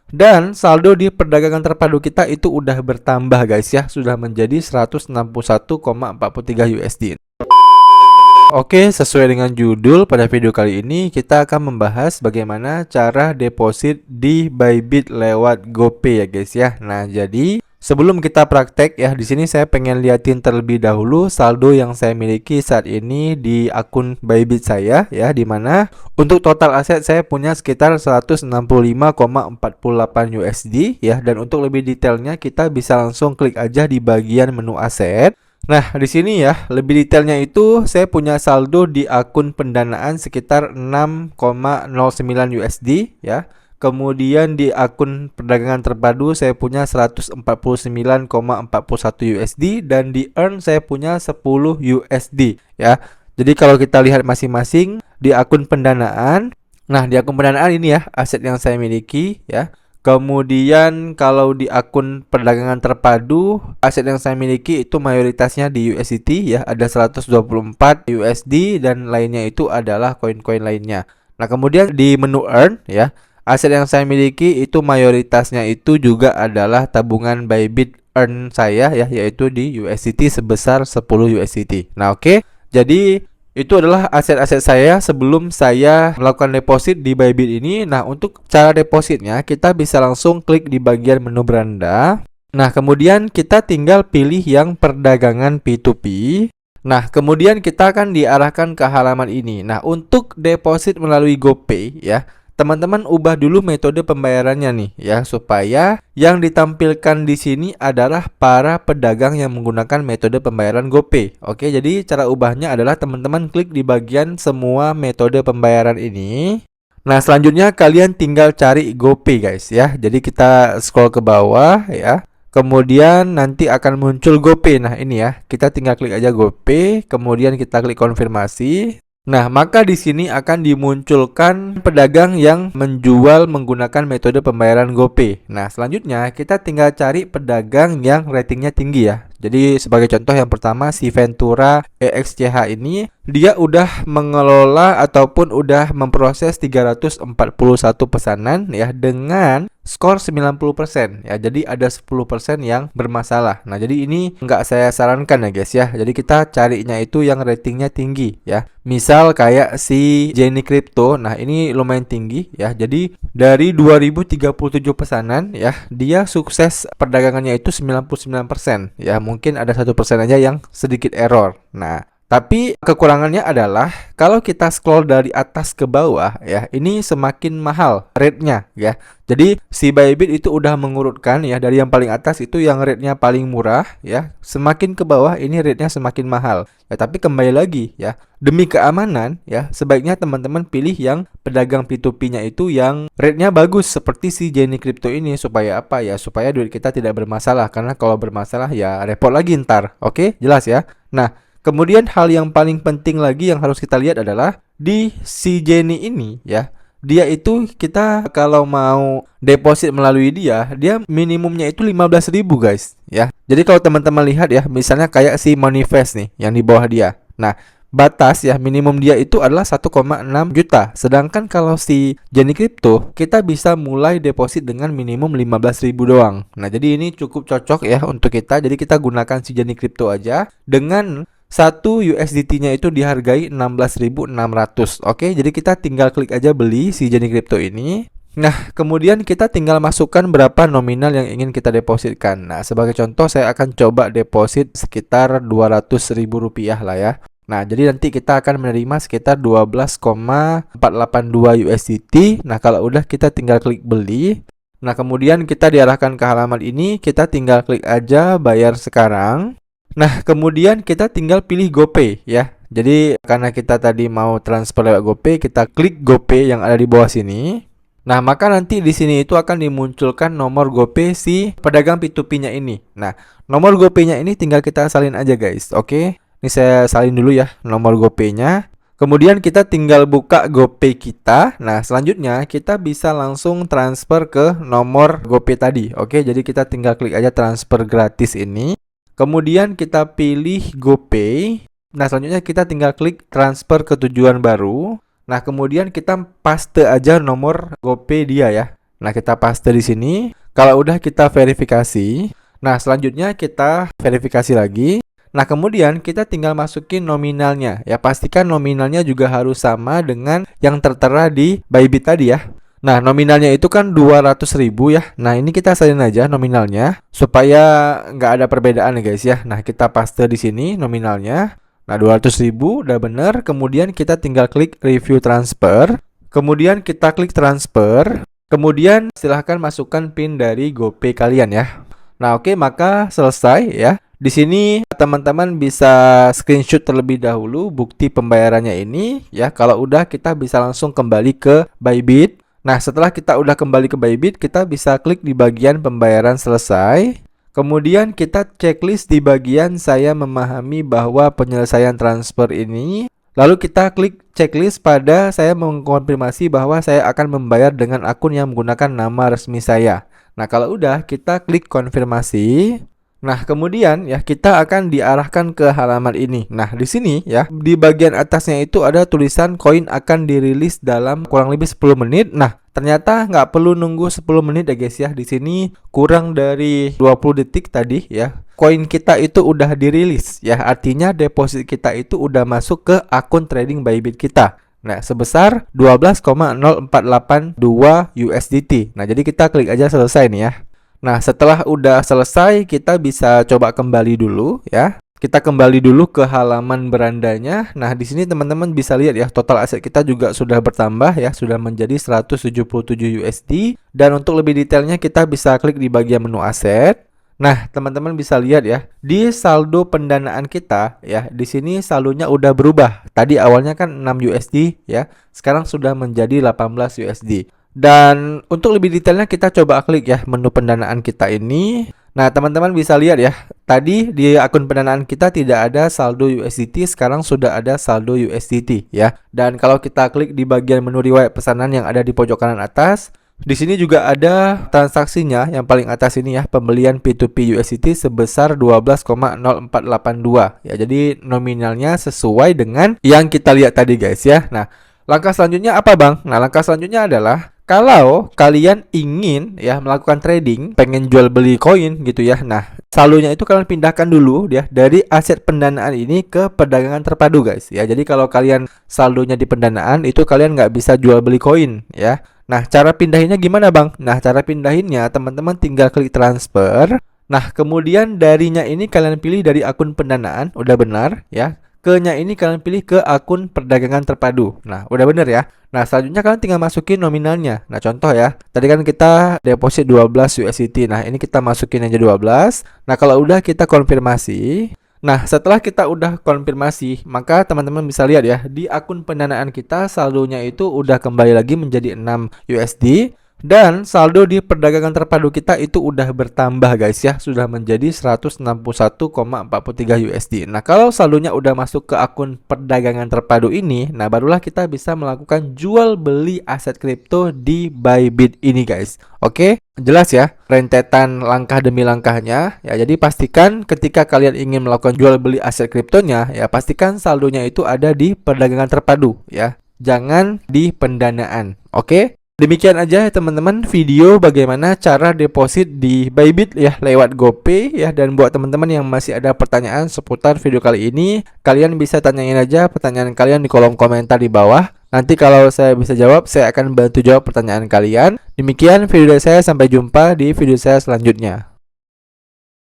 Dan saldo di perdagangan terpadu kita itu udah bertambah guys ya, sudah menjadi 161,43 USD. Oke, sesuai dengan judul, pada video kali ini kita akan membahas bagaimana cara deposit di Bybit lewat GoPay ya guys ya. Nah, jadi sebelum kita praktek ya, di sini saya pengen liatin terlebih dahulu saldo yang saya miliki saat ini di akun Bybit saya ya, dimana untuk total aset saya punya sekitar 165,48 USD ya, dan untuk lebih detailnya kita bisa langsung klik aja di bagian menu aset. Nah, di sini ya, lebih detailnya itu saya punya saldo di akun pendanaan sekitar 6,09 USD ya. Kemudian di akun perdagangan terpadu saya punya 149,41 USD dan di earn saya punya 10 USD ya. Jadi kalau kita lihat masing-masing di akun pendanaan, nah di akun pendanaan ini ya aset yang saya miliki ya. Kemudian kalau di akun perdagangan terpadu, aset yang saya miliki itu mayoritasnya di USDT ya, ada 124 USD dan lainnya itu adalah koin-koin lainnya. Nah, kemudian di menu earn ya, aset yang saya miliki itu mayoritasnya itu juga adalah tabungan Bybit earn saya ya, yaitu di USDT sebesar 10 USDT. Nah, oke. Jadi itu adalah aset-aset saya sebelum saya melakukan deposit di Bybit ini. Nah, untuk cara depositnya kita bisa langsung klik di bagian menu beranda. Nah, kemudian kita tinggal pilih yang perdagangan P2P. Nah, kemudian kita akan diarahkan ke halaman ini. Nah, untuk deposit melalui GoPay ya, teman-teman ubah dulu metode pembayarannya nih ya, supaya yang ditampilkan di sini adalah para pedagang yang menggunakan metode pembayaran GoPay. Oke, jadi cara ubahnya adalah teman-teman klik di bagian semua metode pembayaran ini. Nah, selanjutnya kalian tinggal cari GoPay guys ya. Jadi kita scroll ke bawah ya. Kemudian nanti akan muncul GoPay. Nah, ini ya. Kita tinggal klik aja GoPay, kemudian kita klik konfirmasi. Nah, maka di sini akan dimunculkan pedagang yang menjual menggunakan metode pembayaran GoPay. Nah, selanjutnya kita tinggal cari pedagang yang ratingnya tinggi ya. Jadi sebagai contoh yang pertama si Ventura EXCH ini dia udah mengelola ataupun udah memproses 341 pesanan ya dengan skor 90% ya. Jadi ada 10% yang bermasalah. Nah, jadi ini nggak saya sarankan ya guys ya. Jadi kita carinya itu yang ratingnya tinggi ya. Misal kayak si Jenny Crypto. Nah, ini lumayan tinggi ya. Jadi dari 2037 pesanan ya, dia sukses perdagangannya itu 99% ya. Mungkin ada 1% aja yang sedikit error. Nah, tapi kekurangannya adalah kalau kita scroll dari atas ke bawah ya, ini semakin mahal rate-nya ya. Jadi si Bybit itu udah mengurutkan ya, dari yang paling atas itu yang rate-nya paling murah ya, semakin ke bawah ini rate-nya semakin mahal. Ya, tapi kembali lagi ya, demi keamanan ya, sebaiknya teman-teman pilih yang pedagang P2P-nya itu yang rate-nya bagus seperti si Jenny Crypto ini. Supaya apa ya? Supaya duit kita tidak bermasalah, karena kalau bermasalah ya repot lagi ntar. Oke, jelas ya. Nah, kemudian hal yang paling penting lagi yang harus kita lihat adalah di si Jenny ini ya. Dia itu kita kalau mau deposit melalui dia minimumnya itu 15.000 guys ya. Jadi kalau teman-teman lihat ya, misalnya kayak si Manifest nih yang di bawah dia. Nah, batas ya minimum dia itu adalah 1,6 juta. Sedangkan kalau si Jenny Crypto kita bisa mulai deposit dengan minimum 15.000 doang. Nah, jadi ini cukup cocok ya untuk kita. Jadi kita gunakan si Jenny Crypto aja dengan 1 USDT-nya itu dihargai 16.600. Oke, jadi kita tinggal klik aja beli si Jenny Crypto ini. Nah, kemudian kita tinggal masukkan berapa nominal yang ingin kita depositkan. Nah, sebagai contoh saya akan coba deposit sekitar Rp200.000 lah ya. Nah, jadi nanti kita akan menerima sekitar 12,482 USDT. Nah, kalau udah kita tinggal klik beli. Nah, kemudian kita diarahkan ke halaman ini, kita tinggal klik aja bayar sekarang. Nah, kemudian kita tinggal pilih GoPay ya. Jadi karena kita tadi mau transfer lewat GoPay, kita klik GoPay yang ada di bawah sini. Nah, maka nanti di sini itu akan dimunculkan nomor GoPay si pedagang P2P-nya ini. Nah, nomor GoPay-nya ini tinggal kita salin aja guys. Oke. Ini saya salin dulu ya nomor GoPay-nya. Kemudian kita tinggal buka GoPay kita. Nah, selanjutnya kita bisa langsung transfer ke nomor GoPay tadi. Oke, jadi kita tinggal klik aja transfer gratis ini. Kemudian kita pilih GoPay. Nah, selanjutnya kita tinggal klik transfer ke tujuan baru. Nah, kemudian kita paste aja nomor GoPay dia ya. Nah, kita paste di sini. Kalau udah kita verifikasi. Nah, selanjutnya kita verifikasi lagi. Nah, kemudian kita tinggal masukin nominalnya. Ya, pastikan nominalnya juga harus sama dengan yang tertera di Bybit tadi ya. Nah, nominalnya itu kan 200.000 ya. Nah, ini kita salin aja nominalnya supaya nggak ada perbedaan ya guys ya. Nah, kita paste di sini nominalnya. Nah, 200.000 udah bener. Kemudian kita tinggal klik review transfer. Kemudian kita klik transfer. Kemudian silahkan masukkan PIN dari GoPay kalian ya. Nah, oke, maka selesai ya. Di sini teman-teman bisa screenshot terlebih dahulu bukti pembayarannya ini ya. Kalau udah kita bisa langsung kembali ke Bybit. Nah, setelah kita udah kembali ke Bybit, kita bisa klik di bagian pembayaran selesai. Kemudian kita checklist di bagian saya memahami bahwa penyelesaian transfer ini. Lalu kita klik checklist pada saya mengkonfirmasi bahwa saya akan membayar dengan akun yang menggunakan nama resmi saya. Nah, kalau udah kita klik konfirmasi. Nah, kemudian ya kita akan diarahkan ke halaman ini. Nah, di sini ya di bagian atasnya itu ada tulisan koin akan dirilis dalam kurang lebih 10 menit. Nah, ternyata nggak perlu nunggu 10 menit ya guys ya. Di sini kurang dari 20 detik tadi ya. Koin kita itu udah dirilis ya. Artinya deposit kita itu udah masuk ke akun trading Bybit kita. Nah, sebesar 12,0482 USDT. Nah, jadi kita klik aja selesai nih ya. Nah, setelah udah selesai, kita bisa coba kembali dulu ya. Kita kembali dulu ke halaman berandanya. Nah, di sini teman-teman bisa lihat ya, total aset kita juga sudah bertambah ya, sudah menjadi 177 USD. Dan untuk lebih detailnya kita bisa klik di bagian menu aset. Nah, teman-teman bisa lihat ya, di saldo pendanaan kita ya, di sini saldonya udah berubah. Tadi awalnya kan 6 USD ya, sekarang sudah menjadi 18 USD. Dan untuk lebih detailnya kita coba klik ya menu pendanaan kita ini. Nah, teman-teman bisa lihat ya, tadi di akun pendanaan kita tidak ada saldo USDT, sekarang sudah ada saldo USDT ya. Dan kalau kita klik di bagian menu riwayat pesanan yang ada di pojok kanan atas, di sini juga ada transaksinya yang paling atas ini ya, pembelian P2P USDT sebesar 12,0482 ya. Jadi nominalnya sesuai dengan yang kita lihat tadi guys ya. Nah, langkah selanjutnya apa Bang? Nah, langkah selanjutnya adalah kalau kalian ingin ya melakukan trading, pengen jual beli koin gitu ya. Nah, saldonya itu kalian pindahkan dulu ya dari aset pendanaan ini ke perdagangan terpadu guys ya. Jadi kalau kalian saldonya di pendanaan itu kalian nggak bisa jual beli koin ya. Nah, cara pindahinnya gimana Bang? Nah, cara pindahinnya teman-teman tinggal klik transfer. Nah, kemudian darinya ini kalian pilih dari akun pendanaan, udah benar ya. Ke-nya ini kalian pilih ke akun perdagangan terpadu. Nah, udah bener ya. Nah, selanjutnya kalian tinggal masukin nominalnya. Nah, contoh ya. Tadi kan kita deposit 12 USDT. Nah, ini kita masukin aja 12. Nah, kalau udah kita konfirmasi. Nah, setelah kita udah konfirmasi, maka teman-teman bisa lihat ya, di akun pendanaan kita saldonya itu udah kembali lagi menjadi 6 USD. Dan saldo di perdagangan terpadu kita itu udah bertambah guys ya, sudah menjadi 161,43 USD. Nah, kalau saldonya udah masuk ke akun perdagangan terpadu ini, nah barulah kita bisa melakukan jual beli aset kripto di Bybit ini guys. Oke, jelas ya rentetan langkah demi langkahnya ya. Jadi pastikan ketika kalian ingin melakukan jual beli aset kriptonya ya, pastikan saldonya itu ada di perdagangan terpadu ya, jangan di pendanaan. Oke. Demikian aja ya teman-teman video bagaimana cara deposit di Bybit ya lewat GoPay ya. Dan buat teman-teman yang masih ada pertanyaan seputar video kali ini, kalian bisa tanyain aja pertanyaan kalian di kolom komentar di bawah. Nanti kalau saya bisa jawab, saya akan bantu jawab pertanyaan kalian. Demikian video dari saya, sampai jumpa di video saya selanjutnya.